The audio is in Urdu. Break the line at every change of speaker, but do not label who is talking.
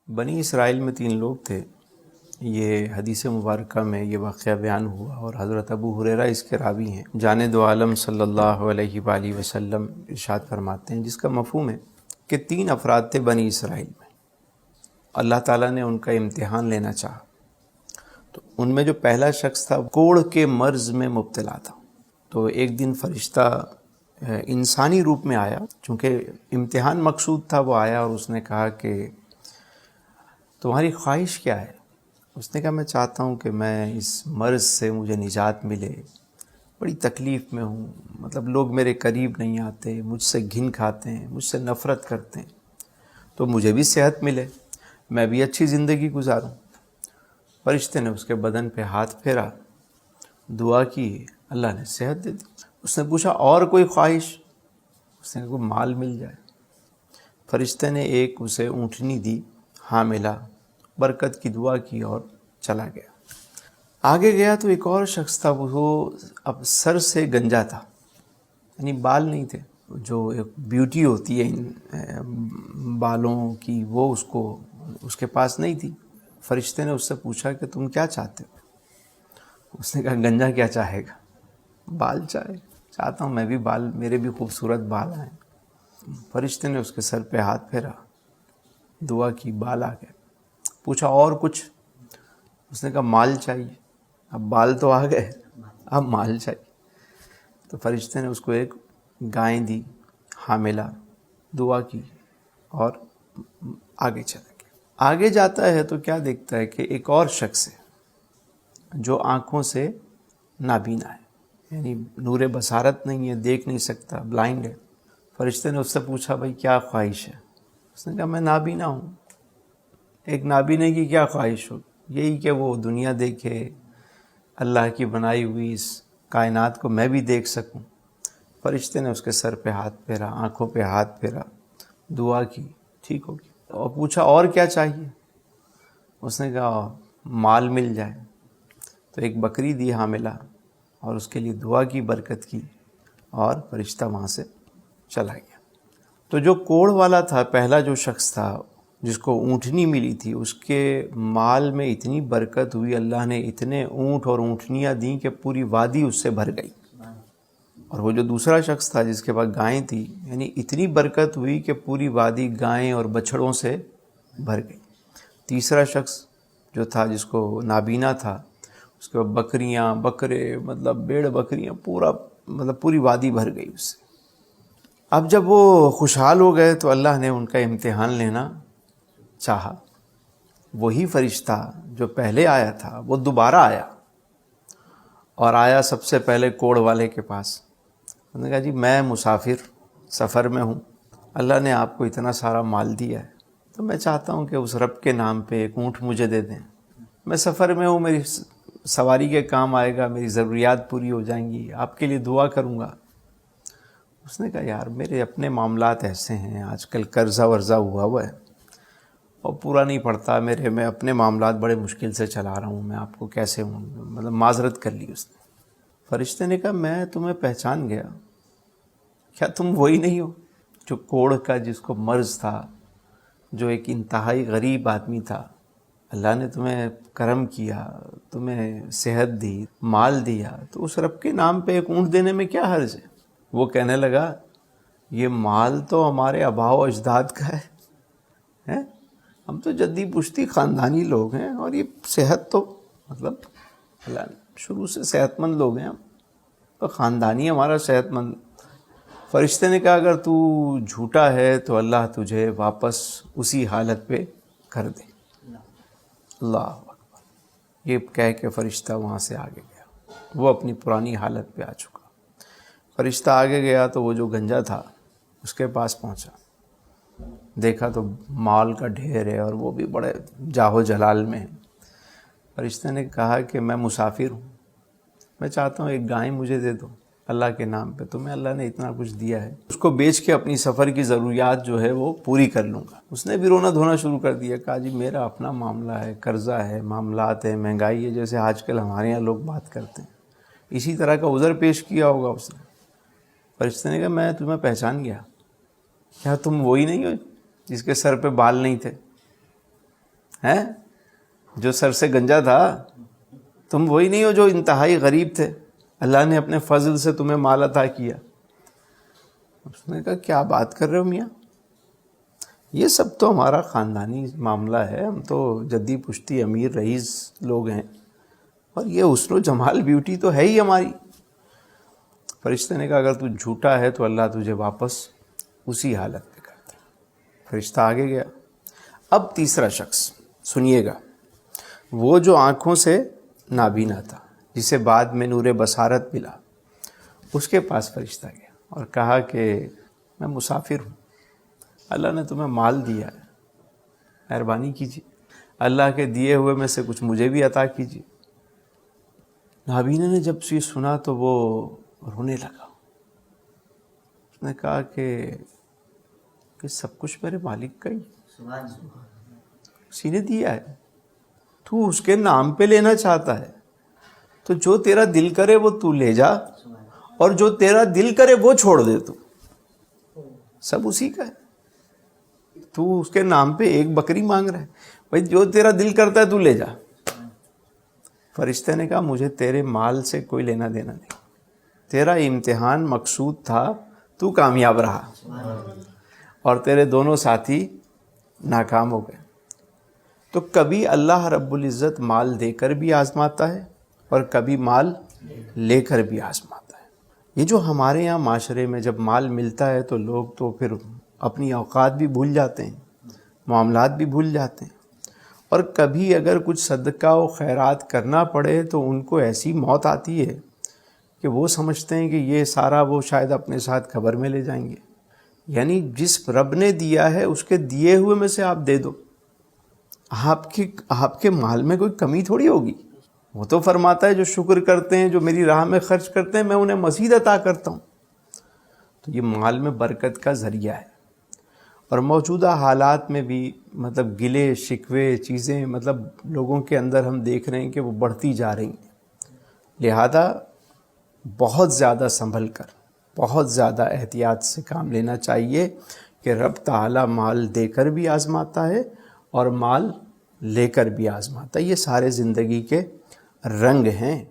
بنی اسرائیل میں 3 لوگ تھے. یہ حدیث مبارکہ میں یہ واقعہ بیان ہوا اور حضرت ابو ہریرہ اس کے راوی ہیں. جانے دو عالم صلی اللہ علیہ وآلہ وسلم ارشاد فرماتے ہیں، جس کا مفہوم ہے کہ 3 افراد تھے بنی اسرائیل میں. اللہ تعالیٰ نے ان کا امتحان لینا چاہا. تو ان میں جو پہلا شخص تھا کوڑ کے مرض میں مبتلا تھا. تو ایک دن فرشتہ انسانی روپ میں آیا، چونکہ امتحان مقصود تھا. وہ آیا اور اس نے کہا کہ تمہاری خواہش کیا ہے؟ اس نے کہا میں چاہتا ہوں کہ میں اس مرض سے مجھے نجات ملے، بڑی تکلیف میں ہوں، مطلب لوگ میرے قریب نہیں آتے، مجھ سے گھن کھاتے ہیں، مجھ سے نفرت کرتے ہیں، تو مجھے بھی صحت ملے، میں بھی اچھی زندگی گزاروں. فرشتے نے اس کے بدن پہ ہاتھ پھیرا، دعا کی، اللہ نے صحت دے دی. اس نے پوچھا اور کوئی خواہش؟ اس نے کہا کوئی مال مل جائے. فرشتے نے ایک اسے اونٹنی دی، حاملہ، برکت کی دعا کی اور چلا گیا. آگے گیا تو ایک اور شخص تھا، وہ اب سر سے گنجا تھا، یعنی بال نہیں تھے. جو ایک بیوٹی ہوتی ہے ان بالوں کی، وہ اس کے پاس نہیں تھی. فرشتے نے اس سے پوچھا کہ تم کیا چاہتے ہو؟ اس نے کہا گنجا کیا چاہے گا، بال چاہتا ہوں میں بھی، بال میرے بھی خوبصورت بال ہیں. فرشتے نے اس کے سر پہ ہاتھ پھیرا، دعا کی، بال آ گئے. پوچھا اور کچھ؟ اس نے کہا مال چاہیے. اب بال تو آ گئے، اب مال چاہیے. تو فرشتے نے اس کو ایک گائے دی، حاملہ، دعا کی اور آگے چلا گیا. آگے جاتا ہے تو کیا دیکھتا ہے کہ ایک اور شخص ہے جو آنکھوں سے نابینا ہے، یعنی نور بصارت نہیں ہے، دیکھ نہیں سکتا، بلائنڈ ہے. فرشتے نے اس سے پوچھا بھائی کیا خواہش ہے؟ اس نے کہا میں نابینا ہوں. ایک نابینے کی کیا خواہش ہو؟ یہی کہ وہ دنیا دیکھے، اللہ کی بنائی ہوئی اس کائنات کو میں بھی دیکھ سکوں. فرشتے نے اس کے سر پہ ہاتھ پھیرا، آنکھوں پہ ہاتھ پھیرا، دعا کی، ٹھیک ہو گیا. اور پوچھا اور کیا چاہیے؟ اس نے کہا مال مل جائے. تو ایک بکری دی حاملہ اور اس کے لیے دعا کی، برکت کی، اور فرشتہ وہاں سے چلا گیا. تو جو کوڑ والا تھا، پہلا جو شخص تھا جس کو اونٹنی ملی تھی، اس کے مال میں اتنی برکت ہوئی، اللہ نے اتنے اونٹ اور اونٹنیاں دیں کہ پوری وادی اس سے بھر گئی. اور وہ جو دوسرا شخص تھا جس کے پاس گائیں تھی، یعنی اتنی برکت ہوئی کہ پوری وادی گائیں اور بچھڑوں سے بھر گئی. تیسرا شخص جو تھا جس کو نابینا تھا، اس کے بکریاں، بکرے، مطلب بھیڑ بکریاں، پوری وادی بھر گئی اس سے. اب جب وہ خوشحال ہو گئے تو اللہ نے ان کا امتحان لینا چاہا. وہی فرشتہ جو پہلے آیا تھا وہ دوبارہ آیا، اور آیا سب سے پہلے کوڑ والے کے پاس. انہوں نے کہا جی میں مسافر سفر میں ہوں، اللہ نے آپ کو اتنا سارا مال دیا ہے، تو میں چاہتا ہوں کہ اس رب کے نام پہ ایک اونٹ مجھے دے دیں. میں سفر میں ہوں، میری سواری کے کام آئے گا، میری ضروریات پوری ہو جائیں گی، آپ کے لیے دعا کروں گا. اس نے کہا یار میرے اپنے معاملات ایسے ہیں، آج کل قرضہ ورضہ ہوا ہے اور پورا نہیں پڑتا، میں اپنے معاملات بڑے مشکل سے چلا رہا ہوں، میں آپ کو کیسے مطلب معذرت کر لی اس نے. فرشتے نے کہا میں تمہیں پہچان گیا، کیا تم وہی نہیں ہو جو کوڑ کا، جس کو مرض تھا، جو ایک انتہائی غریب آدمی تھا؟ اللہ نے تمہیں کرم کیا، تمہیں صحت دی، مال دیا، تو اس رب کے نام پہ ایک اونٹ دینے میں کیا حرج ہے؟ وہ کہنے لگا یہ مال تو ہمارے آباء و اجداد کا ہے، ہم تو جدی پشتی خاندانی لوگ ہیں، اور یہ صحت تو مطلب اللہ شروع سے صحت مند لوگ ہیں، ہم تو خاندانی ہمارا صحت مند. فرشتے نے کہا اگر تو جھوٹا ہے تو اللہ تجھے واپس اسی حالت پہ کر دے. اللہ اکبر. یہ کہہ کے فرشتہ وہاں سے آگے گیا، وہ اپنی پرانی حالت پہ آ چکا. فرشتہ آگے گیا تو وہ جو گنجا تھا اس کے پاس پہنچا، دیکھا تو مال کا ڈھیر ہے اور وہ بھی بڑے جاہو جلال میں ہے. فرشتے نے کہا کہ میں مسافر ہوں، میں چاہتا ہوں ایک گائے مجھے دے دو اللہ کے نام پہ، تمہیں اللہ نے اتنا کچھ دیا ہے، اس کو بیچ کے اپنی سفر کی ضروریات جو ہے وہ پوری کر لوں گا. اس نے بھی رونا دھونا شروع کر دیا، کہا جی میرا اپنا معاملہ ہے، قرضہ ہے، معاملات ہے، مہنگائی ہے، جیسے آج کل ہمارے یہاں لوگ بات کرتے ہیں، اسی طرح کا عذر پیش کیا ہوگا اس نے. فرشتے نے کہا میں تمہیں پہچان گیا، کیا تم وہی نہیں ہو جس کے سر پہ بال نہیں تھے؟ ہیں جو سر سے گنجا تھا، تم وہی نہیں ہو جو انتہائی غریب تھے، اللہ نے اپنے فضل سے تمہیں مال عطا کیا۔ اس نے کہا کیا بات کر رہے ہو میاں، یہ سب تو ہمارا خاندانی معاملہ ہے، ہم تو جدی پشتی امیر رئیس لوگ ہیں، اور یہ حسن و جمال بیوٹی تو ہے ہی ہماری۔ فرشتے نے کہا اگر تو جھوٹا ہے تو اللہ تجھے واپس اسی حالت میں کرتا ہے۔ فرشتہ آگے گیا۔ اب تیسرا شخص سنیے گا، وہ جو آنکھوں سے نابینا تھا، جسے بعد میں نور بصارت ملا، اس کے پاس فرشتہ گیا اور کہا کہ میں مسافر ہوں، اللہ نے تمہیں مال دیا ہے، مہربانی کیجیے، اللہ کے دیے ہوئے میں سے کچھ مجھے بھی عطا کیجیے۔ نابینا نے جب یہ سنا تو وہ رونے لگا۔ اس نے کہا کہ یہ سب کچھ میرے مالک کا ہی، اسی نے دیا ہے، تو اس کے نام پہ لینا چاہتا ہے تو جو تیرا دل کرے وہ تو لے جا، اور جو تیرا دل کرے وہ چھوڑ دے، تو سب اسی کا ہے۔ تو اس کے نام پہ ایک بکری مانگ رہا ہے، بھائی جو تیرا دل کرتا ہے تو لے جا۔ فرشتے نے کہا مجھے تیرے مال سے کوئی لینا دینا نہیں، تیرا امتحان مقصود تھا، تو کامیاب رہا اور تیرے دونوں ساتھی ناکام ہو گئے۔ تو کبھی اللہ رب العزت مال دے کر بھی آزماتا ہے اور کبھی مال لے کر بھی آزماتا ہے۔ یہ جو ہمارے یہاں معاشرے میں جب مال ملتا ہے تو لوگ تو پھر اپنی اوقات بھی بھول جاتے ہیں، معاملات بھی بھول جاتے ہیں، اور کبھی اگر کچھ صدقہ و خیرات کرنا پڑے تو ان کو ایسی موت آتی ہے کہ وہ سمجھتے ہیں کہ یہ سارا وہ شاید اپنے ساتھ قبر میں لے جائیں گے۔ یعنی جس رب نے دیا ہے اس کے دیے ہوئے میں سے آپ دے دو، آپ کے مال میں کوئی کمی تھوڑی ہوگی۔ وہ تو فرماتا ہے جو شکر کرتے ہیں، جو میری راہ میں خرچ کرتے ہیں، میں انہیں مزید عطا کرتا ہوں۔ تو یہ مال میں برکت کا ذریعہ ہے، اور موجودہ حالات میں بھی مطلب گلے شکوے چیزیں مطلب لوگوں کے اندر ہم دیکھ رہے ہیں کہ وہ بڑھتی جا رہی ہیں، لہذا بہت زیادہ سنبھل کر، بہت زیادہ احتیاط سے کام لینا چاہیے کہ رب تعالیٰ مال دے کر بھی آزماتا ہے اور مال لے کر بھی آزماتا ہے۔ یہ سارے زندگی کے رنگ ہیں۔